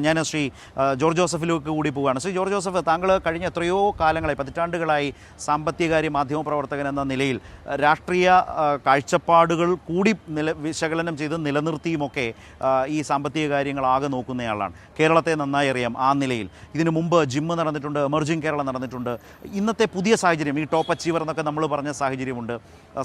ഞാൻ ശ്രീ ജോർജ് ജോസഫിലേക്ക് കൂടി പോവുകയാണ്. ശ്രീ ജോർജ് ജോസഫ്, താങ്കൾ കഴിഞ്ഞ എത്രയോ കാലങ്ങളായി, പതിറ്റാണ്ടുകളായി സാമ്പത്തികകാര്യ മാധ്യമപ്രവർത്തകൻ എന്ന നിലയിൽ രാഷ്ട്രീയ കാഴ്ചപ്പാടുകൾ കൂടി വിശകലനം ചെയ്ത് നിലനിർത്തിയുമൊക്കെ ഈ സാമ്പത്തിക കാര്യങ്ങളാകെ നോക്കുന്നയാളാണ്. കേരളത്തെ നന്നായി അറിയാം. ആ നിലയിൽ ഇതിനു മുമ്പ് ജിമ്മ് നടന്നിട്ടുണ്ട്, എമർജിംഗ് കേരളം നടന്നിട്ടുണ്ട്. ഇന്നത്തെ പുതിയ സാഹചര്യം, ഈ ടോപ്പ് അച്ചീവർ എന്നൊക്കെ നമ്മൾ പറഞ്ഞ സാഹചര്യമുണ്ട്.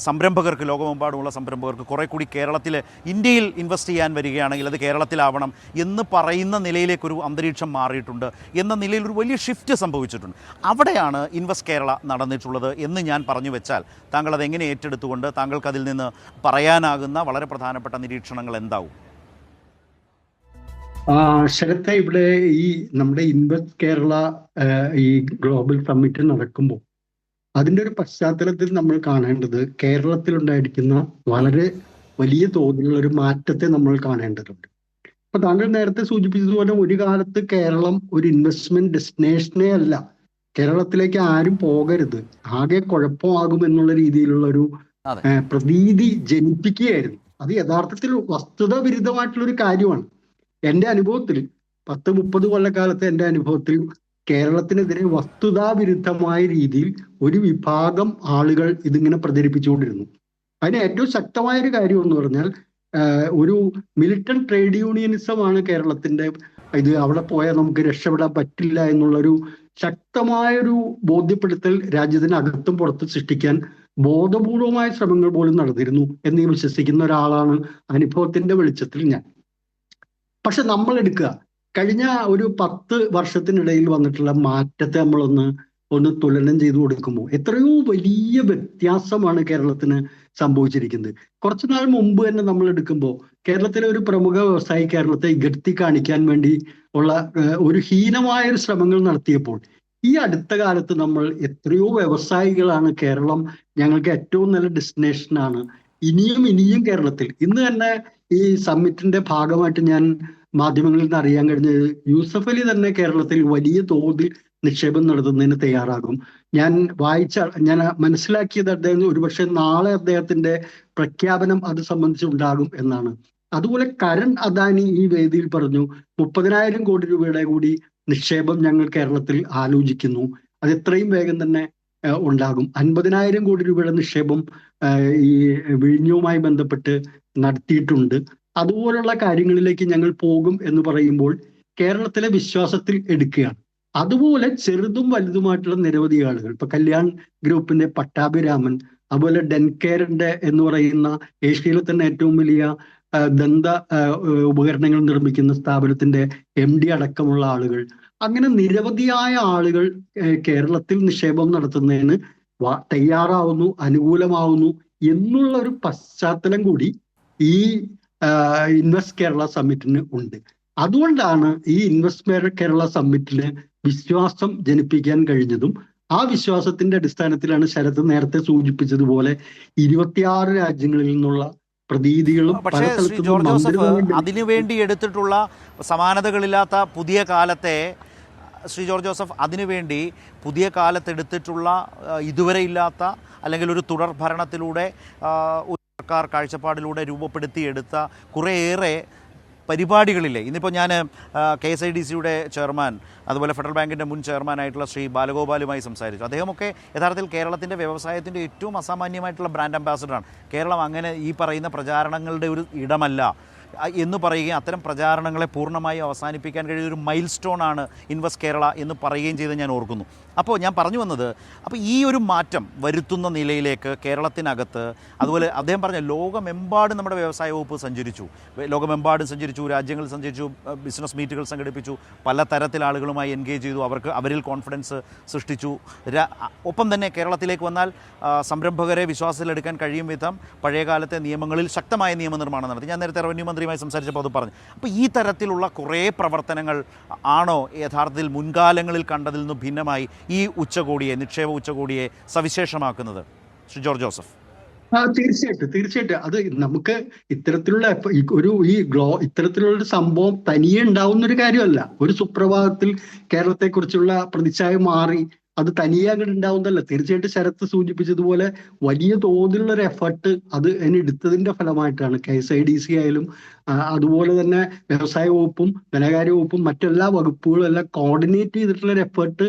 സംരംഭകർക്ക്, ലോകമെമ്പാടുമുള്ള സംരംഭകർക്ക് കുറേ കൂടി കേരളത്തിൽ, ഇന്ത്യയിൽ ഇൻവെസ്റ്റ് ചെയ്യാൻ വരികയാണെങ്കിൽ അത് കേരളത്തിലാവണം എന്ന് പറയുന്ന നിലയിലേക്കൊരു അന്തരീക്ഷം മാറിയിട്ടുണ്ട്. എന്ന നിലയിൽ ഒരു വലിയ ഷിഫ്റ്റ് സംഭവിച്ചിട്ടുണ്ട്. അവിടെയാണ് ഇൻവെസ്റ്റ് കേരള നടന്നിട്ടുള്ളത് എന്ന് ഞാൻ പറഞ്ഞു വെച്ചാൽ താങ്കൾ അതെങ്ങനെ ഏറ്റെടുത്തുകൊണ്ട് താങ്കൾക്ക് അതിൽ നിന്ന് പറയാനാകുന്ന വളരെ പ്രധാനപ്പെട്ട നിരീക്ഷണങ്ങൾ എന്താവും? ശരത്ത, ഇവിടെ ഈ നമ്മുടെ ഇൻവെസ്റ്റ് കേരള ഈ ഗ്ലോബൽ സമ്മിറ്റ് നടക്കുമ്പോൾ അതിൻ്റെ ഒരു പശ്ചാത്തലത്തിൽ നമ്മൾ കാണേണ്ടത് കേരളത്തിലുണ്ടായിരിക്കുന്ന വളരെ വലിയ തോതിലുള്ള ഒരു മാറ്റത്തെ നമ്മൾ കാണേണ്ടതുണ്ട്. അപ്പൊ താങ്കൾ നേരത്തെ സൂചിപ്പിച്ചതുപോലെ ഒരു കാലത്ത് കേരളം ഒരു ഇൻവെസ്റ്റ്മെന്റ് ഡെസ്റ്റിനേഷനേ അല്ല. കേരളത്തിലേക്ക് ആരും പോകരുത്, ആകെ കുഴപ്പമാകുമെന്നുള്ള രീതിയിലുള്ള ഒരു പ്രതീതി ജനിപ്പിക്കുകയായിരുന്നു. അത് യഥാർത്ഥത്തിൽ വസ്തുതാ വിരുദ്ധമായിട്ടുള്ള ഒരു കാര്യമാണ്. എൻ്റെ അനുഭവത്തിൽ 10-30 കൊല്ലക്കാലത്തെ എൻ്റെ അനുഭവത്തിൽ കേരളത്തിനെതിരെ വസ്തുതാ വിരുദ്ധമായ രീതിയിൽ ഒരു വിഭാഗം ആളുകൾ ഇതിങ്ങനെ പ്രചരിപ്പിച്ചുകൊണ്ടിരുന്നു. അതിന് ഏറ്റവും ശക്തമായ ഒരു കാര്യം എന്ന് പറഞ്ഞാൽ ഒരു മിലിറ്റന്റ് ട്രേഡ് യൂണിയനിസമാണ് കേരളത്തിന്റെ ഇത്. അവിടെ പോയാൽ നമുക്ക് രക്ഷപ്പെടാൻ പറ്റില്ല എന്നുള്ളൊരു ശക്തമായൊരു ബോധ്യപ്പെടുത്തൽ രാജ്യത്തിനകത്തും പുറത്തും സൃഷ്ടിക്കാൻ ബോധപൂർവമായ ശ്രമങ്ങൾ പോലും നടന്നിരുന്നു എന്ന് വിശ്വസിക്കുന്ന ഒരാളാണ് അനുഭവത്തിന്റെ വെളിച്ചത്തിൽ ഞാൻ. പക്ഷെ നമ്മൾ എടുക്കുക, കഴിഞ്ഞ ഒരു 10 വർഷത്തിനിടയിൽ വന്നിട്ടുള്ള മാറ്റത്തെ നമ്മളൊന്ന് തുലനം ചെയ്തു കൊടുക്കുമ്പോൾ എത്രയോ വലിയ വ്യത്യാസമാണ് കേരളത്തിന് സംഭവിച്ചിരിക്കുന്നത്. കുറച്ചു നാൾ മുമ്പ് തന്നെ നമ്മൾ എടുക്കുമ്പോൾ കേരളത്തിലെ ഒരു പ്രമുഖ വ്യവസായി കേരളത്തെ ഇകഴ്ത്തി കാണിക്കാൻ വേണ്ടി ഉള്ള ഒരു ഹീനമായ ഒരു ശ്രമങ്ങൾ നടത്തിയപ്പോൾ ഈ അടുത്ത കാലത്ത് നമ്മൾ എത്രയോ വ്യവസായികളാണ് കേരളം ഞങ്ങൾക്ക് ഏറ്റവും നല്ല ഡെസ്റ്റിനേഷനാണ്, ഇനിയും കേരളത്തിൽ. ഇന്ന് തന്നെ ഈ സമ്മിറ്റിന്റെ ഭാഗമായിട്ട് ഞാൻ മാധ്യമങ്ങളിൽ നിന്ന് അറിയാൻ കഴിഞ്ഞത് യൂസഫ് അലി തന്നെ കേരളത്തിൽ വലിയ തോതിൽ നിക്ഷേപം നടത്തുന്നതിന് തയ്യാറാകും. ഞാൻ മനസ്സിലാക്കിയത് അദ്ദേഹം ഒരുപക്ഷെ നാളെ അദ്ദേഹത്തിന്റെ പ്രഖ്യാപനം അത് സംബന്ധിച്ചുണ്ടാകും എന്നാണ്. അതുപോലെ കരൺ അദാനി ഈ വേദിയിൽ പറഞ്ഞു 30,000 കോടി രൂപയുടെ കൂടി നിക്ഷേപം ഞങ്ങൾ കേരളത്തിൽ ആലോചിക്കുന്നു, അത് എത്രയും വേഗം തന്നെ ഉണ്ടാകും. 50,000 കോടി രൂപയുടെ നിക്ഷേപം ഈ വിഴിഞ്ഞവുമായി ബന്ധപ്പെട്ട് നടത്തിയിട്ടുണ്ട്. അതുപോലുള്ള കാര്യങ്ങളിലേക്ക് ഞങ്ങൾ പോകും എന്ന് പറയുമ്പോൾ കേരളത്തിലെ വിശ്വാസത്തിൽ എടുക്കുകയാണ്. അതുപോലെ ചെറുതും വലുതുമായിട്ടുള്ള നിരവധി ആളുകൾ, ഇപ്പൊ കല്യാൺ ഗ്രൂപ്പിന്റെ പട്ടാഭിരാമൻ, അതുപോലെ ഡെൻകെയറിന്റെ എന്ന് പറയുന്ന ഏഷ്യയിലെ തന്നെ ഏറ്റവും വലിയ ദന്ത ഉപകരണങ്ങൾ നിർമ്മിക്കുന്ന സ്ഥാപനത്തിന്റെ MD അടക്കമുള്ള ആളുകൾ, അങ്ങനെ നിരവധിയായ ആളുകൾ കേരളത്തിൽ നിക്ഷേപം നടത്തുന്നതിന് തയ്യാറാവുന്നു, അനുകൂലമാവുന്നു എന്നുള്ള ഒരു പശ്ചാത്തലം കൂടി ഈ ഇൻവെസ്റ്റ് കേരള സമ്മിറ്റിന് ഉണ്ട്. അതുകൊണ്ടാണ് ഈ ഇൻവെസ്റ്റ് കേരള സമ്മിറ്റിന് വിശ്വാസം ജനിപ്പിക്കാൻ കഴിഞ്ഞതും ആ വിശ്വാസത്തിന്റെ അടിസ്ഥാനത്തിലാണ് ശരത് നേരത്തെ സൂചിപ്പിച്ചതുപോലെ 26 രാജ്യങ്ങളിൽ നിന്നുള്ള പ്രതിനിധികളും. പക്ഷേ ശ്രീ ജോർജ് ജോസഫ്, അതിനുവേണ്ടി എടുത്തിട്ടുള്ള സമാനതകളില്ലാത്ത പുതിയ കാലത്തെ ശ്രീ ജോർജ് ജോസഫ് അതിനുവേണ്ടി പുതിയ കാലത്തെടുത്തിട്ടുള്ള ഇതുവരെ ഇല്ലാത്ത അല്ലെങ്കിൽ ഒരു തുടർ ഭരണത്തിലൂടെ സർക്കാർ കാഴ്ചപ്പാടിലൂടെ രൂപപ്പെടുത്തിയെടുത്ത കുറേയേറെ പരിപാടികളില്ലേ. ഇന്നിപ്പോൾ ഞാൻ KSIDCയുടെ ചെയർമാൻ, അതുപോലെ ഫെഡറൽ ബാങ്കിൻ്റെ മുൻ ചെയർമാനായിട്ടുള്ള ശ്രീ ബാലഗോപാലുമായി സംസാരിച്ചു. അദ്ദേഹമൊക്കെ യഥാർത്ഥത്തിൽ കേരളത്തിൻ്റെ വ്യവസായത്തിൻ്റെ ഏറ്റവും അസാമാന്യമായിട്ടുള്ള ബ്രാൻഡ് അംബാസഡറാണ്. കേരളം അങ്ങനെ ഈ പറയുന്ന പ്രചാരണങ്ങളുടെ ഒരു ഇടമല്ല എന്ന് പറയുകയും അത്തരം പ്രചാരണങ്ങളെ പൂർണ്ണമായി അവസാനിപ്പിക്കാൻ കഴിയുന്ന ഒരു മൈൽ സ്റ്റോണാണ് ഇൻവെസ്റ്റ് കേരള എന്ന് പറയുകയും ചെയ്ത് ഞാൻ ഓർക്കുന്നു. അപ്പോൾ ഞാൻ പറഞ്ഞു വന്നത്, അപ്പോൾ ഈ ഒരു മാറ്റം വരുത്തുന്ന നിലയിലേക്ക് കേരളത്തിനകത്ത്, അതുപോലെ അദ്ദേഹം പറഞ്ഞ ലോകമെമ്പാടും നമ്മുടെ വ്യവസായ വകുപ്പ് സഞ്ചരിച്ചു, ലോകമെമ്പാടും സഞ്ചരിച്ചു, രാജ്യങ്ങളിൽ സഞ്ചരിച്ചു, ബിസിനസ് മീറ്റുകൾ സംഘടിപ്പിച്ചു, പല തരത്തിൽ ആളുകളുമായി എൻഗേജ് ചെയ്തു, അവരിൽ കോൺഫിഡൻസ് സൃഷ്ടിച്ചു. ഒപ്പം തന്നെ കേരളത്തിലേക്ക് വന്നാൽ സംരംഭകരെ വിശ്വാസത്തിലെടുക്കാൻ കഴിയും വിധം പഴയകാലത്തെ നിയമങ്ങളിൽ ശക്തമായ നിയമനിർമ്മാണം നടത്തി. ഞാൻ നേരത്തെ റവന്യൂ മന്ത്രിയുമായി സംസാരിച്ചപ്പോൾ അത് പറഞ്ഞു. അപ്പോൾ ഈ തരത്തിലുള്ള കുറേ പ്രവർത്തനങ്ങൾ ആണോ യഥാർത്ഥത്തിൽ മുൻകാലങ്ങളിൽ കണ്ടതിൽ നിന്ന് ഭിന്നമായി ഈ ഉച്ചകോടിയെ, നിക്ഷേപ ഉച്ചകോടിയെ സവിശേഷമാക്കുന്നത്? Shri George Joseph. തീർച്ചയായിട്ടും അത് നമുക്ക് ഇത്തരത്തിലുള്ള ഇത്തരത്തിലുള്ള സംഭവം തനിയെ ഉണ്ടാവുന്ന ഒരു കാര്യമല്ല. ഒരു സുപ്രഭാതത്തിൽ കേരളത്തെക്കുറിച്ചുള്ള പ്രതിച്ഛായ മാറി അത് തനിയെ അങ്ങോട്ട് ഉണ്ടാവുന്നതല്ല. തീർച്ചയായിട്ടും ശരത്ത് സൂചിപ്പിച്ചതുപോലെ വലിയ തോതിലുള്ള ഒരു എഫർട്ട് അത് എടുത്തതിന്റെ ഫലമായിട്ടാണ് KSIDC ആയാലും അതുപോലെ തന്നെ വ്യവസായ വകുപ്പും ധനകാര്യ വകുപ്പും മറ്റെല്ലാ വകുപ്പുകളും എല്ലാം കോർഡിനേറ്റ് ചെയ്തിട്ടുള്ള ഒരു എഫേർട്ട്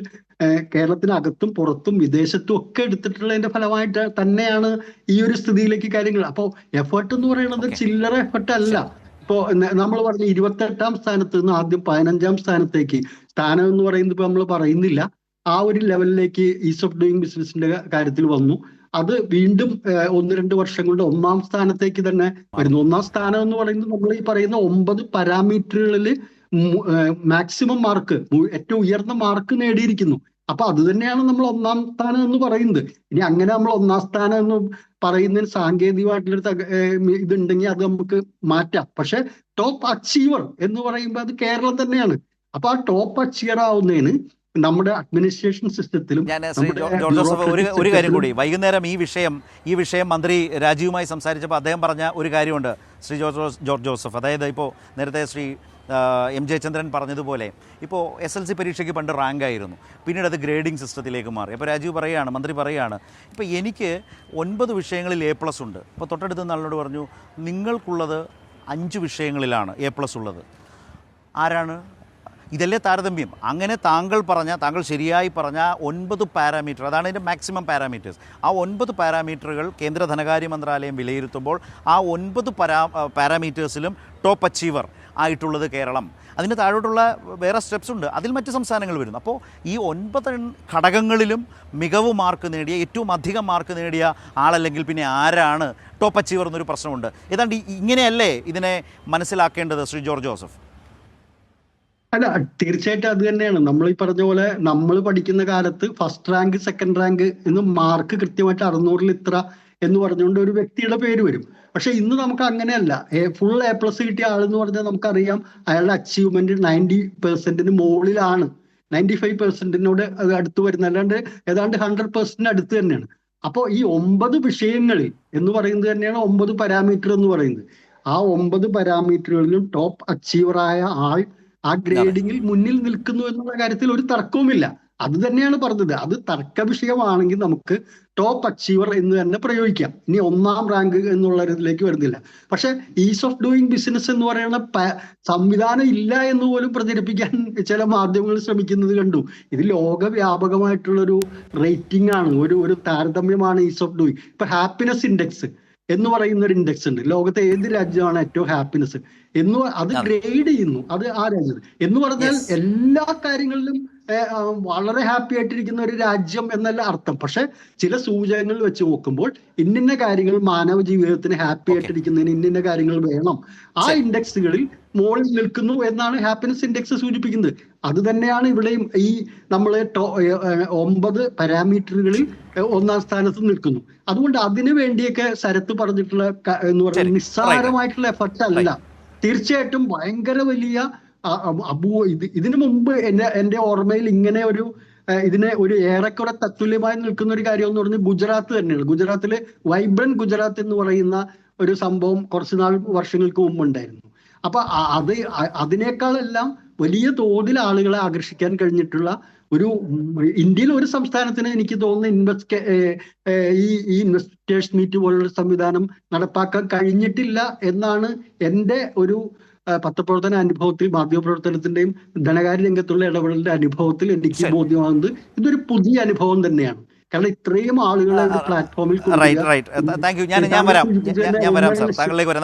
കേരളത്തിനകത്തും പുറത്തും വിദേശത്തും ഒക്കെ എടുത്തിട്ടുള്ളതിന്റെ ഫലമായിട്ട് തന്നെയാണ് ഈ ഒരു സ്ഥിതിയിലേക്ക് കാര്യങ്ങൾ. അപ്പോൾ എഫേർട്ട് എന്ന് പറയുന്നത് ചില്ലറ എഫേർട്ട് അല്ല. ഇപ്പോ നമ്മൾ പറഞ്ഞ 28ാം സ്ഥാനത്ത് നിന്ന് ആദ്യം 15ാം സ്ഥാനത്തേക്ക് സ്ഥാനം എന്ന് പറയുന്നത് ഇപ്പൊ നമ്മൾ പറയുന്നില്ല, ആ ഒരു ലെവലിലേക്ക് ഈസ് ഓഫ് ഡൂയിങ് ബിസിനസിന്റെ കാര്യത്തിൽ വന്നു. അത് വീണ്ടും 1-2 വർഷം കൊണ്ട് 1ാം സ്ഥാനത്തേക്ക് തന്നെ വരുന്നു. 1ാം സ്ഥാനം എന്ന് പറയുന്നത് നമ്മൾ ഈ പറയുന്ന 9 പാരാമീറ്ററുകളിൽ മാക്സിമം മാർക്ക്, ഏറ്റവും ഉയർന്ന മാർക്ക് നേടിയിരിക്കുന്നു. അപ്പൊ അത് തന്നെയാണ് നമ്മൾ 1ാം സ്ഥാനം എന്ന് പറയുന്നത്. ഇനി അങ്ങനെ നമ്മൾ 1ാം സ്ഥാനം എന്ന് പറയുന്നതിന് സാങ്കേതികമായിട്ടുള്ളൊരു ഇതുണ്ടെങ്കിൽ അത് നമുക്ക് മാറ്റാം. പക്ഷെ ടോപ്പ് അച്ചീവർ എന്ന് പറയുമ്പോൾ അത് കേരളം തന്നെയാണ്. അപ്പൊ ആ ടോപ്പ് അച്ചീവർ ആവുന്നതിന് നമ്മുടെ അഡ്മിനിസ്ട്രേഷൻ സിസ്റ്റത്തിലും ഞാൻ ശ്രീ ജോർജ് ജോസഫ് ഒരു കാര്യം കൂടി, വൈകുന്നേരം ഈ വിഷയം മന്ത്രി രാജീവുമായി സംസാരിച്ചപ്പോൾ അദ്ദേഹം പറഞ്ഞ ഒരു കാര്യമുണ്ട് ശ്രീ ജോർജ് ജോസഫ്. അതായത് ഇപ്പോൾ നേരത്തെ ശ്രീ MJ ചന്ദ്രൻ പറഞ്ഞതുപോലെ ഇപ്പോൾ SLC പരീക്ഷയ്ക്ക് പണ്ട് റാങ്കായിരുന്നു, പിന്നീട് അത് ഗ്രേഡിംഗ് സിസ്റ്റത്തിലേക്ക് മാറി. അപ്പോൾ രാജീവ് മന്ത്രി പറയുകയാണ്, ഇപ്പോൾ എനിക്ക് 9 വിഷയങ്ങളിൽ A+ ഉണ്ട്. ഇപ്പോൾ തൊട്ടടുത്ത ആളിനോട് പറഞ്ഞു നിങ്ങൾക്കുള്ളത് 5 വിഷയങ്ങളിലാണ് A+ ഉള്ളത്. ആരാണ്? ഇതല്ലേ താരതമ്യം. അങ്ങനെ താങ്കൾ ശരിയായി പറഞ്ഞ 9 പാരാമീറ്റർ, അതാണ് ഇതിൻ്റെ മാക്സിമം പാരാമീറ്റേഴ്സ്. ആ 9 പാരാമീറ്ററുകൾ കേന്ദ്ര ധനകാര്യ മന്ത്രാലയം വിലയിരുത്തുമ്പോൾ ആ 9 പാരാമീറ്റേഴ്സിലും ടോപ്പ് അച്ചീവർ ആയിട്ടുള്ളത് കേരളം. അതിന് താഴോട്ടുള്ള വേറെ സ്റ്റെപ്സ് ഉണ്ട്, അതിൽ മറ്റ് സംസ്ഥാനങ്ങൾ വരുന്നു. അപ്പോൾ ഈ 9 ഘടകങ്ങളിലും മികവ് മാർക്ക് നേടിയ, ഏറ്റവും അധികം മാർക്ക് നേടിയ ആളല്ലെങ്കിൽ പിന്നെ ആരാണ് ടോപ്പ് അച്ചീവർ എന്നൊരു പ്രശ്നമുണ്ട്. ഏതാണ്ട് ഇങ്ങനെയല്ലേ ഇതിനെ മനസ്സിലാക്കേണ്ടത് ശ്രീ ജോർജ് ജോസഫ്? അല്ല, തീർച്ചയായിട്ടും അത് തന്നെയാണ്. നമ്മൾ ഈ പറഞ്ഞ പോലെ നമ്മൾ പഠിക്കുന്ന കാലത്ത് ഫസ്റ്റ് റാങ്ക്, സെക്കൻഡ് റാങ്ക് എന്ന് മാർക്ക് കൃത്യമായിട്ട് 600-ൽ ഇത്ര എന്ന് പറഞ്ഞുകൊണ്ട് ഒരു വ്യക്തിയുടെ പേര് വരും. പക്ഷെ ഇന്ന് നമുക്ക് അങ്ങനെയല്ല. ഫുൾ A+ കിട്ടിയ ആളെന്ന് പറഞ്ഞാൽ നമുക്കറിയാം അയാളുടെ അച്ചീവ്മെന്റ് 90% മുകളിലാണ്, 95%നോട് അത് അടുത്ത് വരുന്ന, അല്ലാണ്ട് ഏതാണ്ട് 100% അടുത്ത് തന്നെയാണ്. അപ്പോൾ ഈ 9 വിഷയങ്ങളിൽ എന്ന് പറയുന്നത് തന്നെയാണ് 9 പാരാമീറ്റർ എന്ന് പറയുന്നത്. ആ 9 പാരാമീറ്ററുകളിലും ടോപ്പ് അച്ചീവറായ ആൾ ആ ഗ്രേഡിങ്ങിൽ മുന്നിൽ നിൽക്കുന്നു എന്നുള്ള കാര്യത്തിൽ ഒരു തർക്കവുമില്ല. അത് തന്നെയാണ് പറഞ്ഞത്. അത് തർക്ക വിഷയമാണെങ്കിൽ നമുക്ക് ടോപ്പ് അച്ചീവർ എന്ന് തന്നെ പ്രയോഗിക്കാം. ഇനി 1ാം റാങ്ക് എന്നുള്ള ഇതിലേക്ക് വരുന്നില്ല. പക്ഷെ ഈസ് ഓഫ് ഡൂയിങ് ബിസിനസ് എന്ന് പറയുന്ന സംവിധാനം ഇല്ല എന്ന് പോലും പ്രചരിപ്പിക്കാൻ ചില മാധ്യമങ്ങൾ ശ്രമിക്കുന്നത് കണ്ടു. ഇത് ലോകവ്യാപകമായിട്ടുള്ളൊരു റേറ്റിംഗ് ആണ്, ഒരു താരതമ്യമാണ് ഈസ് ഓഫ് ഡൂയിങ്. ഇപ്പൊ ഹാപ്പിനെസ് ഇൻഡെക്സ് എന്ന് പറയുന്ന ഒരു ഇൻഡെക്സ് ഉണ്ട്. ലോകത്തെ ഏത് രാജ്യമാണ് ഏറ്റവും ഹാപ്പിനെസ് എന്ന് അത് ഗ്രേഡ് ചെയ്യുന്നു, അത് ആ രാജ്യത്ത് എന്ന് പറഞ്ഞാൽ എല്ലാ കാര്യങ്ങളിലും വളരെ ഹാപ്പി ആയിട്ടിരിക്കുന്ന ഒരു രാജ്യം എന്നല്ല അർത്ഥം. പക്ഷെ ചില സൂചകങ്ങൾ വെച്ച് നോക്കുമ്പോൾ ഇന്നിന്ന കാര്യങ്ങൾ മാനവ ജീവിതത്തിന് ഹാപ്പി ആയിട്ടിരിക്കുന്നതിന് ഇന്നിന്ന കാര്യങ്ങൾ വേണം, ആ ഇൻഡെക്സുകളിൽ മുകളിൽ നിൽക്കുന്നു എന്നാണ് ഹാപ്പിനെസ് ഇൻഡെക്സ് സൂചിപ്പിക്കുന്നത്. അത് തന്നെയാണ് ഇവിടെയും ഈ നമ്മൾ 9 പാരാമീറ്ററുകളിൽ 1ാം സ്ഥാനത്ത് നിൽക്കുന്നു. അതുകൊണ്ട് അതിനു വേണ്ടിയൊക്കെ ശരത്ത് പറഞ്ഞിട്ടുള്ള എന്ന് പറയുന്നത് നിസ്സാരമായിട്ടുള്ള എഫർട്ട് അല്ല. തീർച്ചയായിട്ടും ഭയങ്കര വലിയ ഇതിനു മുമ്പ് എന്റെ ഓർമ്മയിൽ ഇങ്ങനെ ഇതിനെ ഒരു ഏറെക്കുറെ തത്തുല്യമായി നിൽക്കുന്ന ഒരു കാര്യം എന്ന് പറഞ്ഞാൽ ഗുജറാത്ത് തന്നെയാണ്. ഗുജറാത്തില് വൈബ്രന്റ് ഗുജറാത്ത് എന്ന് പറയുന്ന ഒരു സംഭവം കുറച്ചു വർഷങ്ങൾക്ക് മുമ്പ് ഉണ്ടായിരുന്നു. അപ്പൊ അതിനേക്കാളെല്ലാം വലിയ തോതിൽ ആളുകളെ ആകർഷിക്കാൻ കഴിഞ്ഞിട്ടുള്ള ഒരു ഇന്ത്യയിൽ ഒരു സംസ്ഥാനത്തിന് എനിക്ക് തോന്നുന്നു ഈ ഇൻവെസ്റ്റേഴ്സ് മീറ്റ് പോലുള്ള സംവിധാനം നടപ്പാക്കാൻ കഴിഞ്ഞിട്ടില്ല എന്നാണ് എൻ്റെ ഒരു പത്രപ്രവർത്തന അനുഭവത്തിൽ, മാധ്യമപ്രവർത്തനത്തിന്റെയും ധനകാര്യ രംഗത്തുള്ള ഇടപെടലിന്റെ അനുഭവത്തിൽ എനിക്ക് ബോധ്യമാകുന്നത് ഇതൊരു പുതിയ അനുഭവം തന്നെയാണ്. കാരണം ഇത്രയും ആളുകളെ പ്ലാറ്റ്ഫോമിൽ ഞാൻ വരാം സാർ താങ്കളിലേക്ക് വരാം.